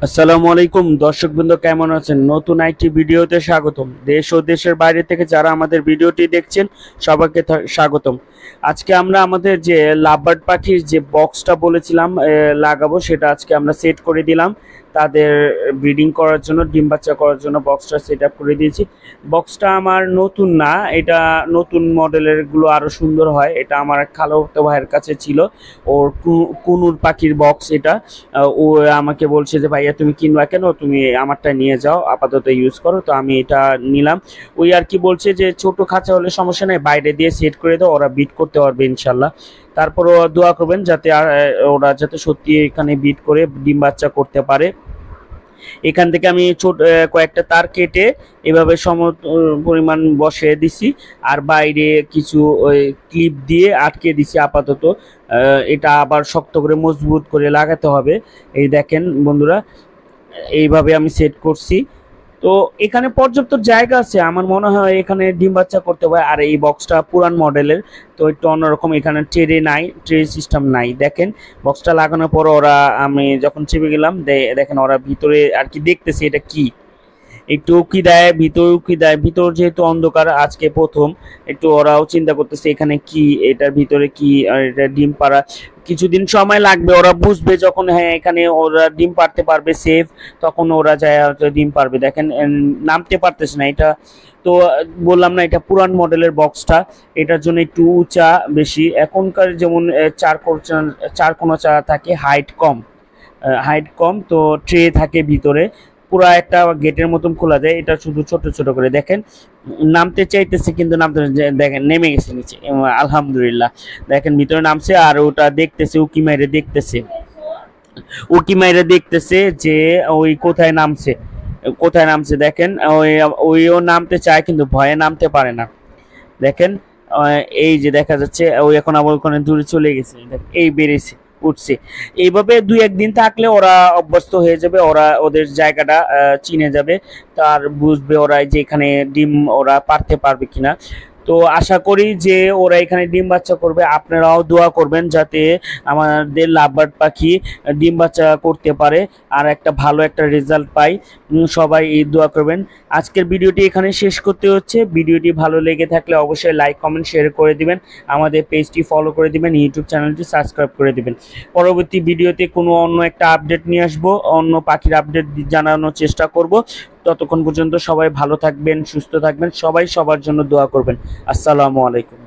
আসসালামু আলাইকুম দর্শকবৃন্দ, কেমন আছেন? নতুন একটি ভিডিওতে স্বাগতম। দেশ ও দেশের বাইরে থেকে যারা আমাদের ভিডিওটি দেখছেন সবাইকে স্বাগতম। আজকে আমরা আমাদের যে লাভবার্ড পাখির যে বক্সটা বলেছিলাম লাগাবো, সেটা আজকে আমরা সেট করে দিলাম। তাদের ব্রিডিং করার জন্য, ডিম বাচ্চা করার জন্য বক্সটা সেট আপ করে দিয়েছি। বক্সটা আমার নতুন না, এটা নতুন মডেলের গুলো আরও সুন্দর হয়। এটা আমার খালাতো ভাইয়ের কাছে ছিল, ওর কুনুর পাখির বক্স এটা। ও আমাকে বলছে যে ভাইয়া তুমি কিনবা কেন, তুমি আমারটা নিয়ে যাও, আপাতত ইউজ করো। তো আমি এটা নিলাম। ওই আর কি বলছে যে ছোট খাঁচা হলে সমস্যা নেই, বাইরে দিয়ে সেট করে দাও, ওরা বিট করতে পারবে ইনশাল্লাহ। তারপরও দোয়া করবেন যাতে ওরা যাতে সত্যি এখানে বিট করে ডিম বাচ্চা করতে পারে। এখান থেকে আমি কয়েকটা তার কেটে এভাবে সম পরিমাণ বসিয়ে দিছি, আর বাইরে কিছু ওই ক্লিপ দিয়ে আটকে দিছি আপাতত। এটা আবার শক্ত করে মজবুত করে লাগাতে হবে। এই দেখেন বন্ধুরা, এইভাবে আমি সেট করছি। তো এখানে পর্যাপ্ত জায়গা আছে, আমার মনে হয় এখানে ডিম বাচ্চা করতে পারে। আর এই বক্সটা পুরান মডেলের, তো একটু অন্যরকম, এখানে ট্রে সিস্টেম নাই। দেখেন বক্সটা লাগানোর পর ওরা, আমি যখন চেপে গেলাম দেখেন ওরা ভিতরে আর কি দেখতেছে এটা কি, একটু উকি দেয়, ভিতর উকি দেয়। ভিতর যেহেতু অন্ধকার, আজকে প্রথম একটু ওরাও চিন্তা করতেছে এখানে কি, এটার ভিতরে কি, আর এটা ডিম পাড়া। কিছুদিন সময় লাগবে, ওরা বুঝবে যখন হ্যাঁ এখানে ওরা ডিম পাড়তে পারবে সেফ, তখন ওরা যায় হয়তো ডিম পারবে। দেখেন নামতে পারতেছে না এটা। তো বললাম না, এটা পুরান মডেলের বক্সটা, এটার জন্য একটু উঁচা বেশি। এখনকার যেমন চার কোনা চা থাকে, হাইট কম, তো ট্রে থাকে ভিতরে, পুরো একটা গেটের মতন খোলা যায়। এটা শুধু ছোট ছোট করে দেখেন নামতে চাইতেছে, কিন্তু নামতে, দেখেন নেমে গেছে নিচে, আলহামদুলিল্লাহ। দেখেন ভিতরে নামছে, আর ওটা দেখতেছে, উকি মাইরে দেখতেছে যে ওই কোথায় নামছে দেখেন। ওইও নামতে চায়, কিন্তু ভয়ে নামতে পারে না। দেখেন এই যে দেখা যাচ্ছে, ওই এখন আবার ওখানে দূরে চলে গেছে, এই বেড়েছে, উঠছে। এইভাবে 2-1 দিন থাকলে ওরা অভ্যস্ত হয়ে যাবে, ওরা ওদের জায়গাটা চিনে যাবে, তার বুঝবে ওরা যে এখানে ডিম ওরা পারতে পারবে কিনা। তো আশা করি যে ওরা এখানে ডিম বাচ্চা করবে। আপনারাও দোয়া করবেন যাতে আমাদের লাভবার্ড পাখি ডিম বাচ্চা করতে পারে আর একটা ভালো একটা রেজাল্ট পাই। সবাই এই দোয়া করবেন। আজকের ভিডিওটি এখানে শেষ করতে হচ্ছে। ভিডিওটি ভালো লেগে থাকলে অবশ্যই লাইক কমেন্ট শেয়ার করে দিবেন, আমাদের পেজটি ফলো করে দিবেন, ইউটিউব চ্যানেলটি সাবস্ক্রাইব করে দিবেন। পরবর্তী ভিডিওতে কোনো অন্য একটা আপডেট নিয়ে আসবো, অন্য পাখির আপডেট জানানোর চেষ্টা করব। ততক্ষণ পর্যন্ত সবাই ভালো থাকবেন, সুস্থ থাকবেন, সবাই সবার জন্য দোয়া করবেন। আসসালামু আলাইকুম।